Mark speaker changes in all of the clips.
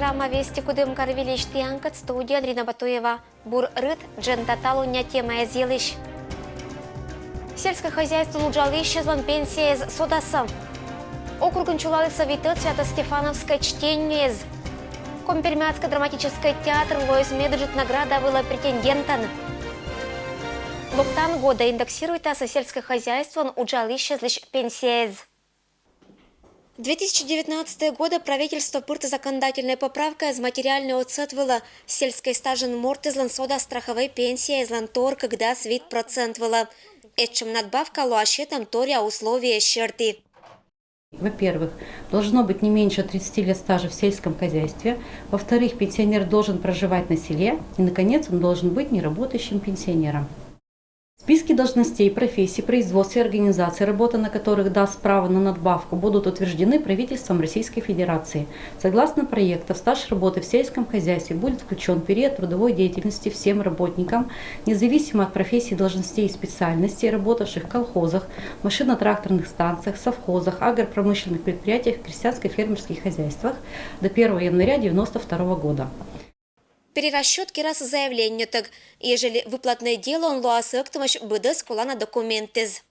Speaker 1: программа «Вести кудым карвилищ тианкат» студия Андрина Батуева. Бур рыт джентаталу не тема изъелищ. Сельское хозяйство луджалище злан пенсия из Содаса. Округан чулалы совитет Свято-Стефановское чтение из Компермятский драматический театр Лоис Меджит награда была претендентан. Локтан года индексирует сельское хозяйство уджалище злищ пенсия из. 2019 года правительство пырта законодательной поправкой из материального цетвела сельской стажен морт из лансода страховой пенсии из лантор, когда свит процент вела. Этим надбавка луашетом торя условия щерти.
Speaker 2: Во-первых, должно быть не меньше 30 лет стажа в сельском хозяйстве. Во-вторых, пенсионер должен проживать на селе. И, наконец, он должен быть неработающим пенсионером. Списки должностей, профессий, производств и организаций, работа на которых даст право на надбавку, будут утверждены правительством Российской Федерации. Согласно проекту, в стаж работы в сельском хозяйстве будет включен период трудовой деятельности всем работникам, независимо от профессий, должностей и специальностей, работавших в колхозах, машино-тракторных станциях, совхозах, агропромышленных предприятиях, крестьянско-фермерских хозяйствах до 1 января 1992 года.
Speaker 1: Перерасчет кирас заявление так, ежели выплатное дело он луасыктымаш быды скулана документез.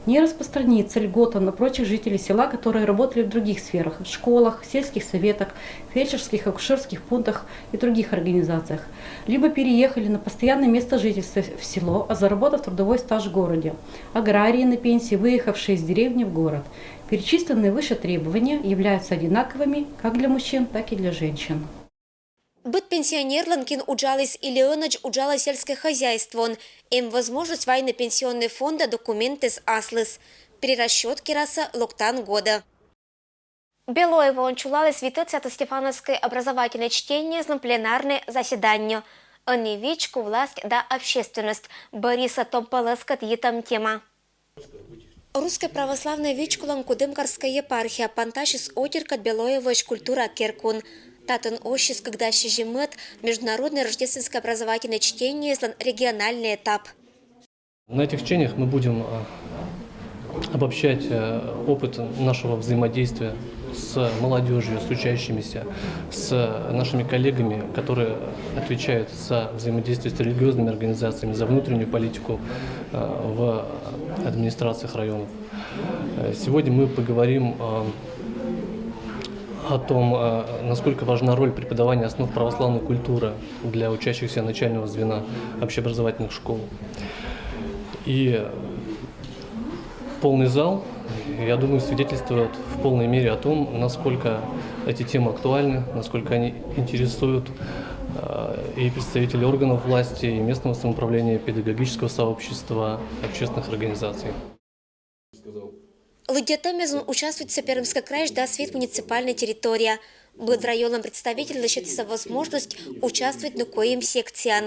Speaker 2: Не распространится льгота на прочих жителей села, которые работали в других сферах, в школах, сельских советах, фельдшерских, акушерских пунктах и других организациях, либо переехали на постоянное место жительства в село, а заработав трудовой стаж в городе, аграрии на пенсии, выехавшие из деревни в город. Перечисленные выше требования являются одинаковыми как для мужчин, так и для женщин.
Speaker 1: Быть пенсионер ланкин уджалис или онач уджала сельское хозяйство. Им возможность войны пенсионный фонда документы с аслыс. Перерасчет кираса локтан года. Белоева он чулалис витет Свято-Стефановское образовательное чтение на пленарное заседание. Они вичку власть да общественность. Бориса Томполескат етам тема. Русская православная вичку ланкудымкарская епархия панташис отеркат Белоева культура керкун. Татан ощис, когда щежемет международное рождественское образовательное чтение, региональный этап.
Speaker 3: На этих чтениях мы будем обобщать опыт нашего взаимодействия с молодежью, с учащимися, с нашими коллегами, которые отвечают за взаимодействие с религиозными организациями, за внутреннюю политику в администрациях районов. Сегодня мы поговорим о том, насколько важна роль преподавания основ православной культуры для учащихся начального звена общеобразовательных школ. И полный зал, я думаю, свидетельствует в полной мере о том, насколько эти темы актуальны, насколько они интересуют и представителей органов власти, и местного самоуправления, педагогического сообщества, общественных организаций.
Speaker 1: Лыдетамезун участвует в Пермской крае да свет муниципальная территория. Будет районным представителем защититься возможность участвовать на коим секциям.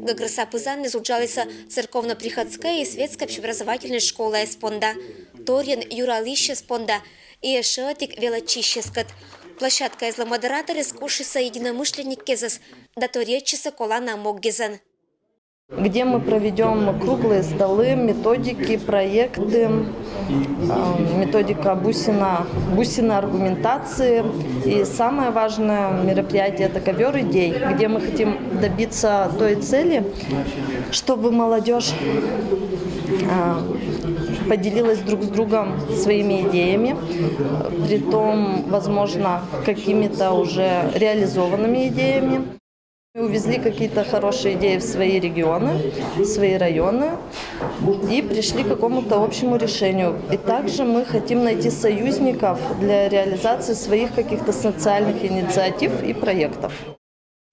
Speaker 1: Гаграса Пызан изучалась церковно-приходская и светская общеобразовательная школа эспонда. Торьен юралище спонда и эшетик велочищескат. Площадка из модераторы скушится единомышленник кезас, да то речится колана моггезан.
Speaker 4: Где мы проведем круглые столы, методики, проекты, методика бусина аргументации. И самое важное мероприятие – это ковер идей, где мы хотим добиться той цели, чтобы молодежь поделилась друг с другом своими идеями, притом, возможно, какими-то уже реализованными идеями. Мы увезли какие-то хорошие идеи в свои регионы, в свои районы и пришли к какому-то общему решению. И также мы хотим найти союзников для реализации своих каких-то социальных инициатив и проектов.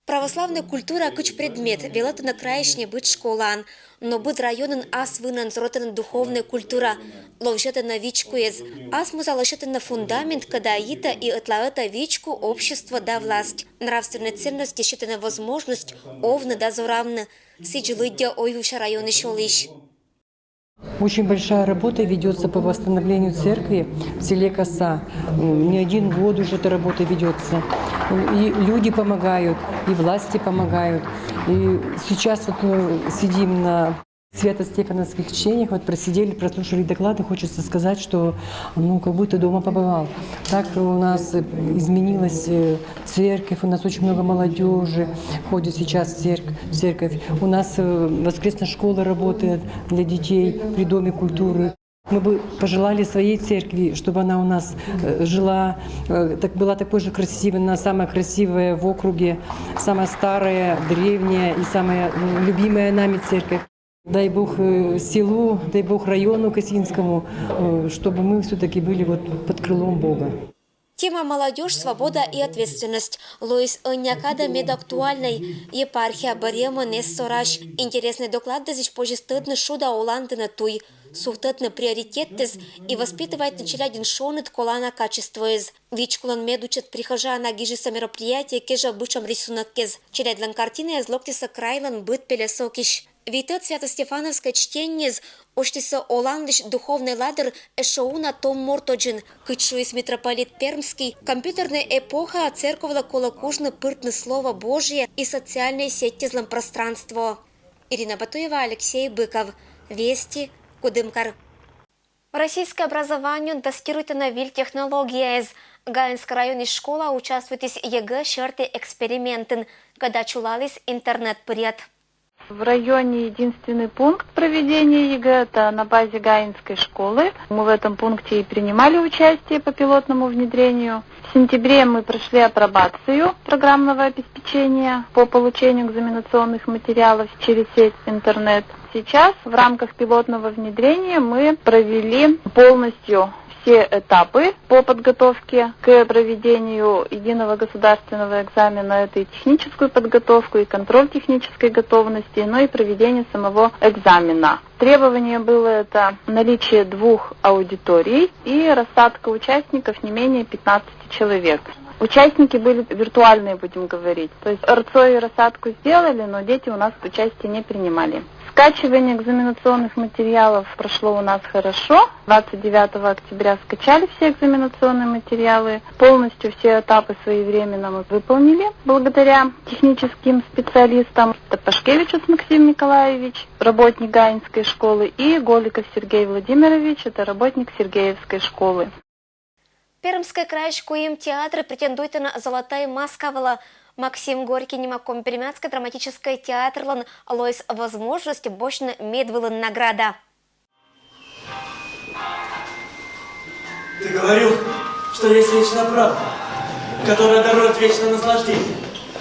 Speaker 1: Православная культура куч предмет, велата на краешне быть школан, но быть районен ас вынан зротен духовная культура, ловжета на вичку из, ас музалошета на фундамент, когда ита и отлаэта вичку общество да власть. Нравственная ценность считана возможность, овна да зурамна, сиджилыдя ойвуша районы шолищ.
Speaker 5: Очень большая работа ведется по восстановлению церкви в селе Коса. Не один год уже эта работа ведется. И люди помогают, и власти помогают. И сейчас вот мы сидим на В Свято-Стефановских чтениях вот просидели, прослушали доклады. Хочется сказать, что как будто дома побывал. Так у нас изменилась церковь, у нас очень много молодежи ходит сейчас в церковь. У нас воскресная школа работает для детей при Доме культуры. Мы бы пожелали своей церкви, чтобы она у нас жила, была такой же красивой, она самая красивая в округе, самая старая, древняя и самая любимая нами церковь. Дай Бог селу, дай Бог району Косинскому, чтобы мы все-таки были под крылом Бога.
Speaker 1: Тема «Молодежь, свобода и ответственность». Лоис Онякада медактуальной. Епархия Барема Нессораш. Интересный доклад дазич позже стыдно шуда Оланды на туй. Сухтетны приоритеттез и воспитывает на челядин шонет колана качествоез. Вичкулан медучат прихожана гижиса мероприятия кежа бычам рисунок кез. Челядлан картины из локтиса крайлан быт пелесокиш. Витет Свято-Стефановское чтение оштиса Оландыш духовный ладер эшоуна Том Мортоджин, кычуис митрополит Пермский, компьютерная эпоха церковла колокужно пыртны слово Божье и социальные сети злом пространство. Ирина Батуева, Алексей Быков. Вести, Кудымкар. Российское образование тестирует на виль-технологии. Гаинская районная школа участвует из ЕГЭ шерты экспериментен, когда чулалис интернет-поряд.
Speaker 6: В районе единственный пункт проведения ЕГЭ – это на базе Гаинской школы. Мы в этом пункте и принимали участие по пилотному внедрению. В сентябре мы прошли апробацию программного обеспечения по получению экзаменационных материалов через сеть интернет. Сейчас в рамках пилотного внедрения мы провели полностью все этапы по подготовке к проведению единого государственного экзамена. Это и техническую подготовку, и контроль технической готовности, но и проведение самого экзамена. Требование было это наличие 2 аудиторий и рассадка участников не менее 15 человек. Участники были виртуальные, будем говорить. То есть РЦО и рассадку сделали, но дети у нас участие не принимали. Скачивание экзаменационных материалов прошло у нас хорошо. 29 октября скачали все экзаменационные материалы. Полностью все этапы своевременно мы выполнили благодаря техническим специалистам. Это Пашкевичус Максим Николаевич, работник Гаинской школы, и Голиков Сергей Владимирович, это работник Сергеевской школы.
Speaker 1: Пермская краешкуем театр претендует на золотая маскавала. Максим Горький немаком Пермяцкое драматическое театрлан лоис возможность бочно медвылан награда.
Speaker 7: Ты говорил, что есть вечная правда, которая дарует вечное наслаждение.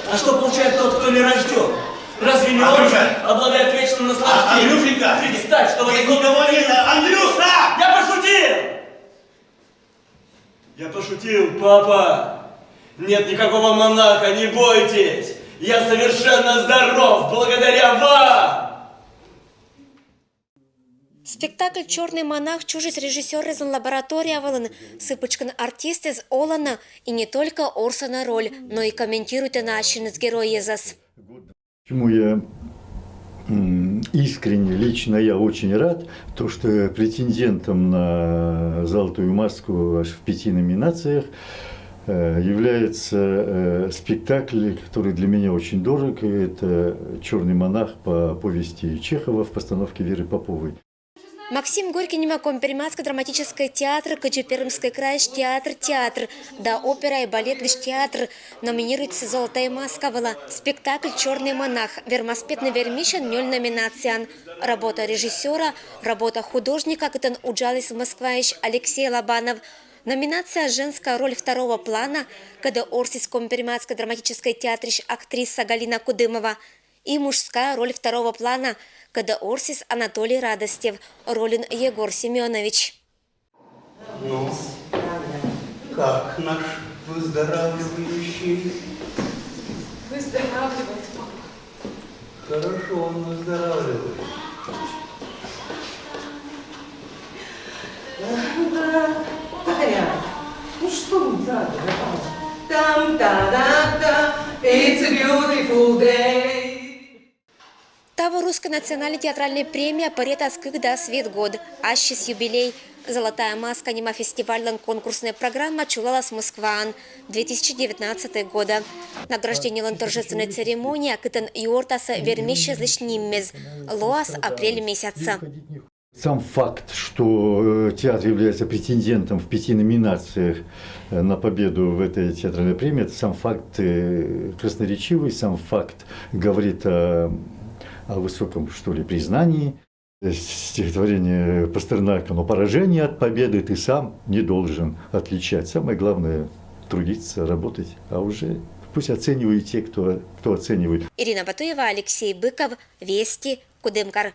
Speaker 7: А что получает тот, кто не рожден? Разве не он обладает вечным наслаждением?
Speaker 8: Андрюшенька!
Speaker 7: Представь, что вы...
Speaker 8: никого нет! Андрюша!
Speaker 7: Я пошутил! Я пошутил, папа! Нет никакого монаха, не бойтесь! Я совершенно здоров благодаря вам!
Speaker 1: Спектакль «Черный монах» чужий режиссер из лаборатории Авалан, сыпочкан артист из Олана, и не только Орсона роль, но и комментирует наши герои Езас.
Speaker 9: Почему я искренне, лично я очень рад, то что претендентом на «Золотую маску» аж в 5 номинациях является спектакль, который для меня очень дорог. Это «Черный монах» по повести Чехова в постановке Веры Поповой.
Speaker 1: Максим Горький немаком Пермяцкое драматическое театр, Качи Пермский край театр, да опера и балет лишь театр. Номинируется «Золотая маска» была. Спектакль «Черный монах». Вермаспетный вермишен 0 номинациям. Работа режиссера, работа художника, который уджалис в Москве Алексей Лобанов. Номинация «Женская роль второго плана», когда Орсийском Пермяцкой драматической театре актриса Галина Кудымова. И мужская роль второго плана, когда Орсис Анатолий Радостев, ролин Егор Семенович.
Speaker 8: Ну, как наш выздоравливающий?
Speaker 10: Выздоравливает.
Speaker 8: Хорошо он выздоравливает.
Speaker 10: Да, повторяю. Ну что мы надо? Там-та-да-да, it's a beautiful day.
Speaker 1: Того русская национальная театральная премия «Паретас когда свет год», ащис юбилей. Золотая маска нема фестивальная конкурсная программа «Чулалас Москван» 2019 года. Награждение лан торжественной церемонии акытан юортаса вермище злишниммез. Лоас апрель месяца.
Speaker 9: Сам факт, что театр является претендентом в 5 номинациях на победу в этой театральной премии, это сам факт красноречивый, сам факт говорит о высоком, что ли, признании. Стихотворение Пастернака: «Но поражение от победы ты сам не должен отличать». Самое главное – трудиться, работать, а уже пусть оценивают те, кто оценивает.
Speaker 1: Ирина Батуева, Алексей Быков, Вести, Кудымкар.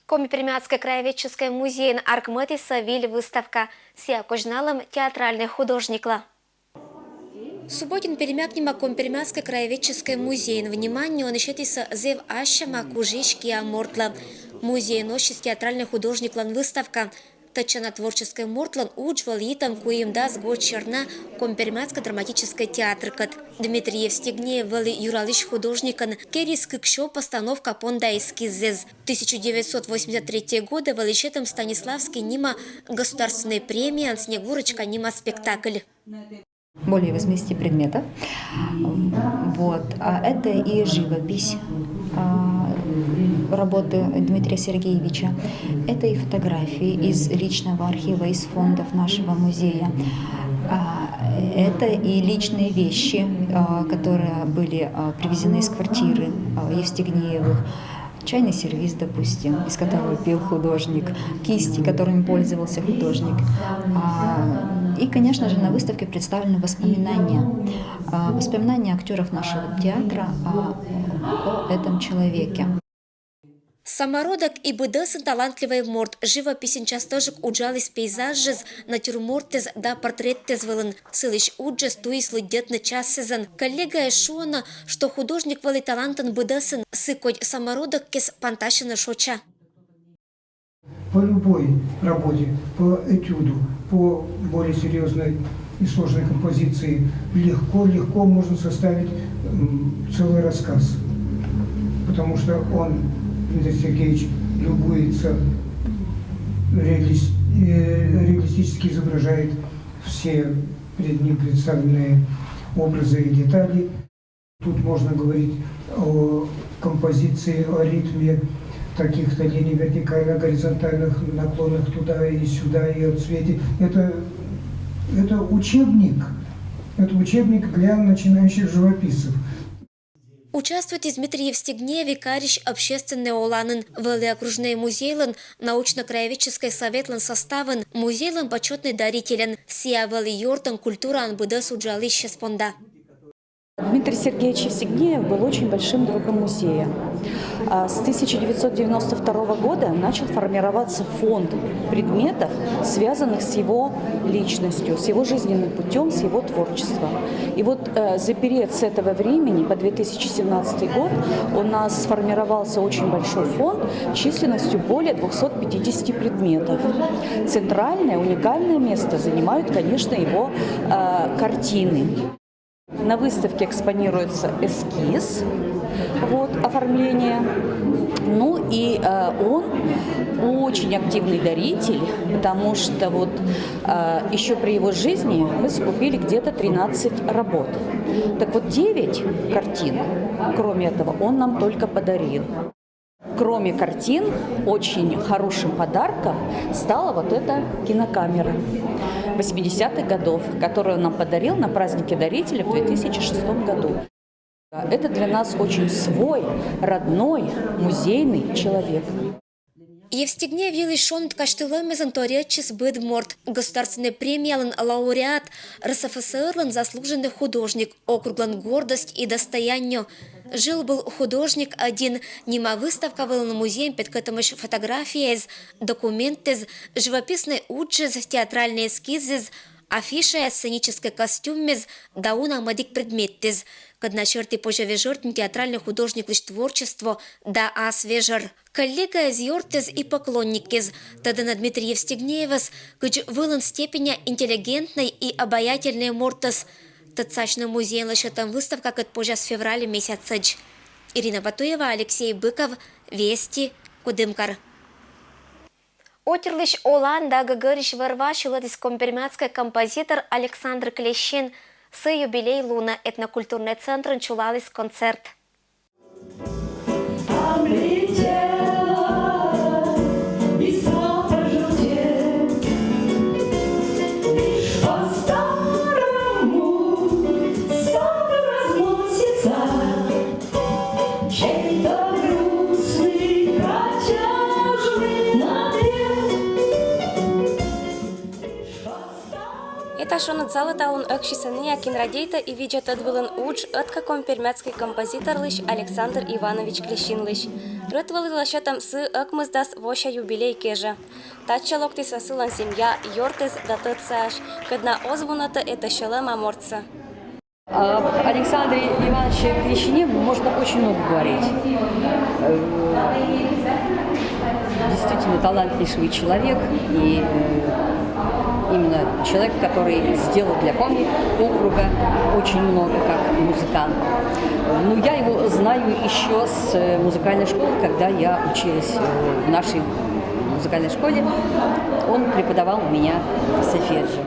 Speaker 1: Коми-Пермяцкая краеведческая музей Аркметиса Виль выставка с якожналом театральных художникла. Субботин перемякнема Коми-Пермяцкая краеведческая музей. Внимание, он ищетиса зев ащама кужички амортла. Музей носит театральный художниклан выставка. Тачана творческой мортлан уджвал итам куим дас год черна Коми-Пермяцкая драматическая театркат. Дмитрий Евстигнеев вали юралищ художникан керис кыкшо постановка понда эскизез. 1983 года валищетом Станиславский нима государственной премии «Снегурочка» нима спектакль.
Speaker 11: Более 80 предметов. Вот. А это и живопись работы Дмитрия Сергеевича. Это и фотографии из личного архива, из фондов нашего музея. Это и личные вещи, которые были привезены из квартиры Евстигнеевых. Чайный сервиз, допустим, из которого пил художник, кисти, которыми пользовался художник. И, конечно же, на выставке представлены воспоминания. Воспоминания актеров нашего театра о этом человеке.
Speaker 1: Самородок и быдысын талантливый морд, живописен частожик уджалис пейзажез, натюрмортез да портреттез вылын, сылыш уджес туислы детный час сезон. Коллега Эшуана, что художник вали талантен быдысын, сыкоть самородок кес панташина шоча.
Speaker 12: По любой работе, по этюду, по более серьезной и сложной композиции легко можно составить целый рассказ, потому что Дмитрий Сергеевич любуется, реалистически изображает все перед ним представленные образы и детали. Тут можно говорить о композиции, о ритме таких-то линий вертикально-горизонтальных наклонах туда и сюда, и о цвете. Это учебник для начинающих живописцев.
Speaker 1: Участвует из Дмитрий Евстигнеев, викарищ общественный оланын, вели окружной музейлан, научно-краеведческий советлан составын, музейлан почетный дарителен, сия вели йортан культура анбыдас уджалище спонда.
Speaker 13: Дмитрий Сергеевич Евстигнеев был очень большим другом музея. С 1992 года начал формироваться фонд предметов, связанных с его личностью, с его жизненным путем, с его творчеством. И вот за период с этого времени, по 2017 год, у нас сформировался очень большой фонд численностью более 250 предметов. Центральное, уникальное место занимают, конечно, его картины. На выставке экспонируется эскиз, оформление. Ну и он очень активный даритель, потому что еще при его жизни мы скупили где-то 13 работ. Так вот 9 картин, кроме этого, он нам только подарил. Кроме картин, очень хорошим подарком стала вот эта кинокамера 80-х годов, которую он нам подарил на празднике дарителя в 2006 году. Это для нас очень свой, родной, музейный человек.
Speaker 1: Евстигнеев Елишон ткаштылым мезонторечис быдморт, государственная премия лауреат, РСФСР заслуженный художник, округлан гордость и достояние. Жил-был художник один, нема выставка был на музее, петкатамыш фотографии, документы, живописный уджез, театральные эскизы, афиша, сценический костюм, дауна мадик предметез. Когда черты пожавежортен театральный художник лишь творчество, да свежар. Коллега из Йортез и поклонникез, тогда на Дмитрий Евстигнеевас, кыч вылан степеня интеллигентной и обаятельной мортас. Тацачный музей лишь там выставка, как позже с февраля месяца. Ирина Батуева, Алексей Быков, Вести, Кудымкар. Отерлыш Оланда Гагариш Варвашила дискомпермятский композитор Александр Клещин с юбилей Луна этнокультурный центр чулалис концерт.
Speaker 14: Это шонат залы таун экшисания кинрадейта и видят отвылын уч отка компермятский композитор лыш Александр Иванович Клещин лыш. Рытвалы лашатам сы экмыздас воша юбилей кежа. Тача локтис асылан семья йортес датыцаш, когда озвуната это шалема морца.
Speaker 2: Об Александре Ивановиче Клещине можно очень много говорить. Действительно талантливый человек и именно человек, который сделал для Коми округа очень много как музыкант. Ну, я его знаю еще с музыкальной школы, когда я училась в нашей музыкальной школе. Он преподавал у меня сольфеджио.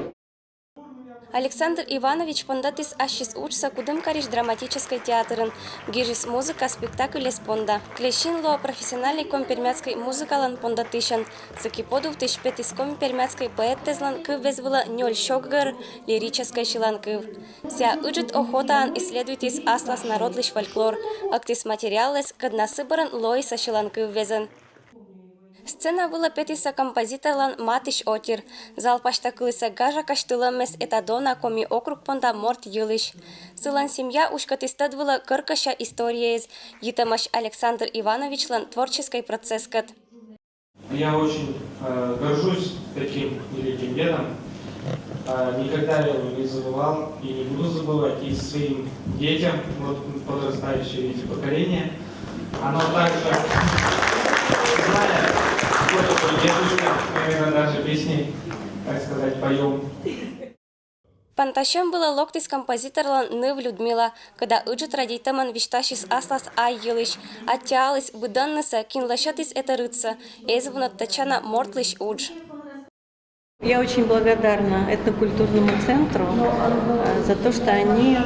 Speaker 14: Александр Иванович пондатис ашис учса Кудымкариш драматической театрын, гижис музыка спектакль спонда. Клещин ло профессиональный компермятской музыкалан пондатишан, сакиподу в тышпетис компермятской поэтезлан кывезвыла нёль щоггар лирической шиланкыв. Ся ыджит охотаан исследуйтис аслас народлыш фольклор, актис материалес, кадна сыбаран лоиса шиланкыв везен. Сцена была петиса композиторлан Матиш Отир. Зал паштакылыса гажа каштыламес этадона коми округ понда морт юлыш. Сылан семья ушкатистадвыла кыркаша историез. Етамаш Александр Ивановичлан творческий процесс кат.
Speaker 15: Я очень горжусь таким великим дедом. Никогда я его не забывал и не буду забывать. И своим детям, вот подрастающее поколение, оно также знает, кто такой дедушка, наверное, даже песни, так сказать, поем.
Speaker 14: Пантащем была локтис композиторлан Ныв Людмила, когда уджит радитаман вишташис аслас айелыш, оттялыс быданныса кинлашатис это рыца, эзвунат тачана мортлыш удж.
Speaker 13: Я очень благодарна этнокультурному центру за то, что они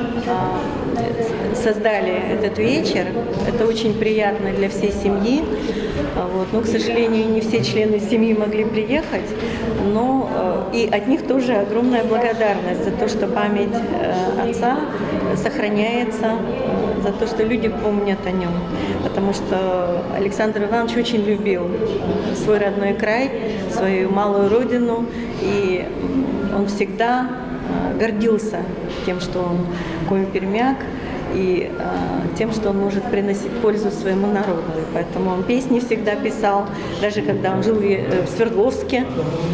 Speaker 13: создали этот вечер. Это очень приятно для всей семьи. Вот. Но, к сожалению, не все члены семьи могли приехать. Но и от них тоже огромная благодарность за то, что память отца сохраняется, за то, что люди помнят о нем. Потому что Александр Иванович очень любил свой родной край, свою малую родину. И он всегда гордился тем, что он коми-пермяк, и тем, что он может приносить пользу своему народу. И поэтому он песни всегда писал, даже когда он жил в Свердловске.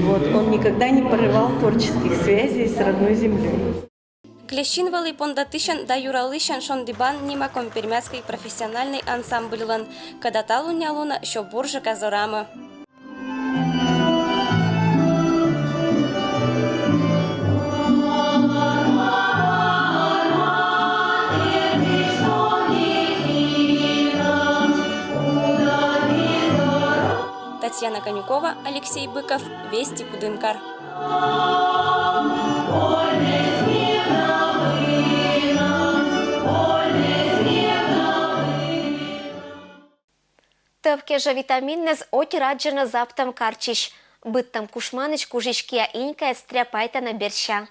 Speaker 13: Вот, он никогда не порывал творческих связей с родной землей.
Speaker 14: Клещин вали пондатышан да юралышан шондибан нима компермятский профессиональный ансамбльлан, когда талунялуна шо буржа казорама. Татьяна Конюкова, Алексей Быков, Вести, Кудымкар.
Speaker 1: Тăвке же витаминнез отираджена заптам карчиш. Быттам кушманыч кужишкия инька стряпайта на берща.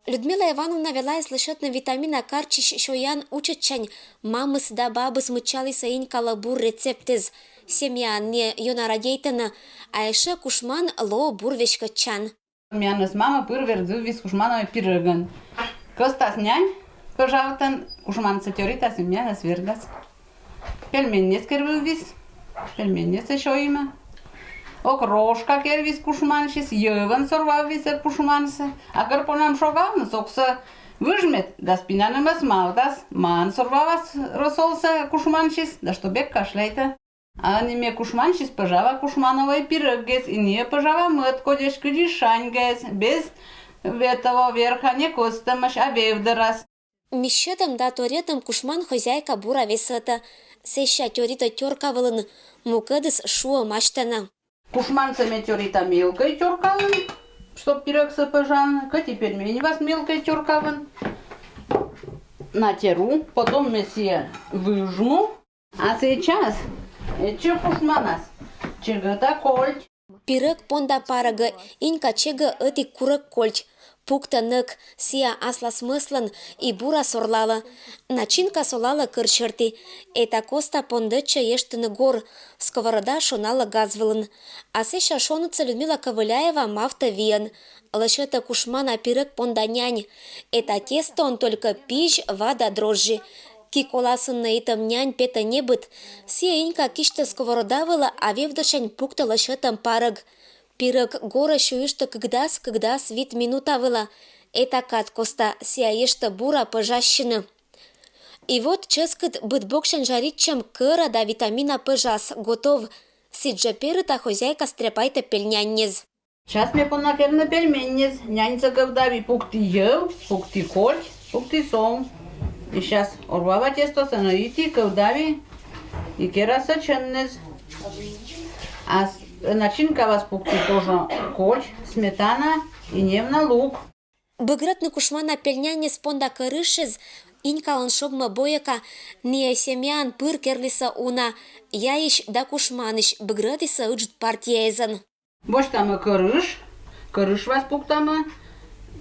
Speaker 1: Людмила Ивановна вела и слышат на витамина карчиш шоян учачань. Мамыс да бабыс мычали саинька лабур рецептез. Семья не юнарадейтана, а еще кушман ло бурвешкачан.
Speaker 16: Мянас мама пырвердзу вис кушмановой пирыган. Костас нянь, пожалуйста, кушман сатёритас и мянас вергас. Пельмени скервил вис, пельмени еще има. Окрошка кервис кушманшис, йыван сорвал вис кушманса. А карпонам шогавна сокса выжмет, да спинанам асмалтас, ман сорвалас росолса кушманшис, да что бек кашляйта. А не ме кушманшис пожава кушмановой пирыгес, и не пожава мыт кодешки дишаньгес, без этого верха не костамаш, а вевдарас.
Speaker 1: Мещетам да торетам кушман хозяйка бура весата. сеща тёрита тёркавылын, мукыдыс шуо маштана.
Speaker 16: Кушманца метеорита мелкой теркавын, чтоб пирог сапожан. Кати пельмени вас мелкой теркавын. Натеру, потом месье выжму. А сейчас эти кушманас. Чего-то кольт.
Speaker 1: Пирог понда парага, инка чега эти курок кольч. Пукта нăк, сия асла смыслын и бура сорлала. Начинка солала кырчырти. Эта коста пондыча ештыны гор. Сковорода шонала газвылын. А сеша шонуца Людмила Ковыляева мафта виян. Лăшătă кушмана пирог понда нянь. Это тесто он только пищ, вода, дрожжи. Киколасын наитым нянь пета не быт. Сия инка кишта сковорода вăла, а вевдышань пукта лăшăтăм парыг. Пирог гора шуйышты кыгдас вид минута вăла. Это кат коста сия ешты бура пăжащины. И вот ческыт бытбокшен жаритчем кыра да витамина пăжас готов. Сиджа перыта хозяйка стряпайта пельняннез.
Speaker 16: Сейчас мне понакерна пельменец. Няньца говдави пукти ел, пукти кольт, пукти сом. И сейчас орвава тесто саноити говдави и кераса ченнез. А начинка вас пукти тоже кольт, сметана и невна лук.
Speaker 1: Быграт на кушмана пельняннез понда кырышез, инкалан шобма бояка, не семян пыр керлиса уна, яиш да кушманыш быгратиса ыджт партиезан.
Speaker 16: Боштама кырыш вас пуктама,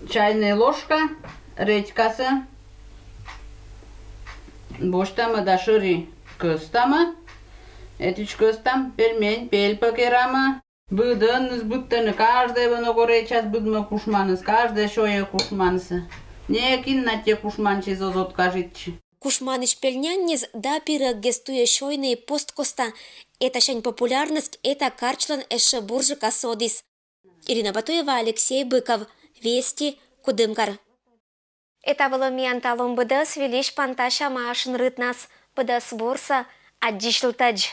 Speaker 16: чайная ложка, редькаса. Боштама да шири кыстама, этич кыстам, пельмень, пель пакерама. Быдын избыттыны, каждый вано горе час быдма кушманыс, каждый шоя кушманысы. Не кин на те кушманчи зозот кажитчи.
Speaker 1: Кушманыш пельняннез да пирог гестуя шойный посткоста. Это шань популярность, это карчлан эше буржика содис. Ирина Батуева, Алексей Быков. Вести, Кудымкар. Это было мианталом быдас велиш панташа машин рытнас. Быдас бурса, аддишлтадж.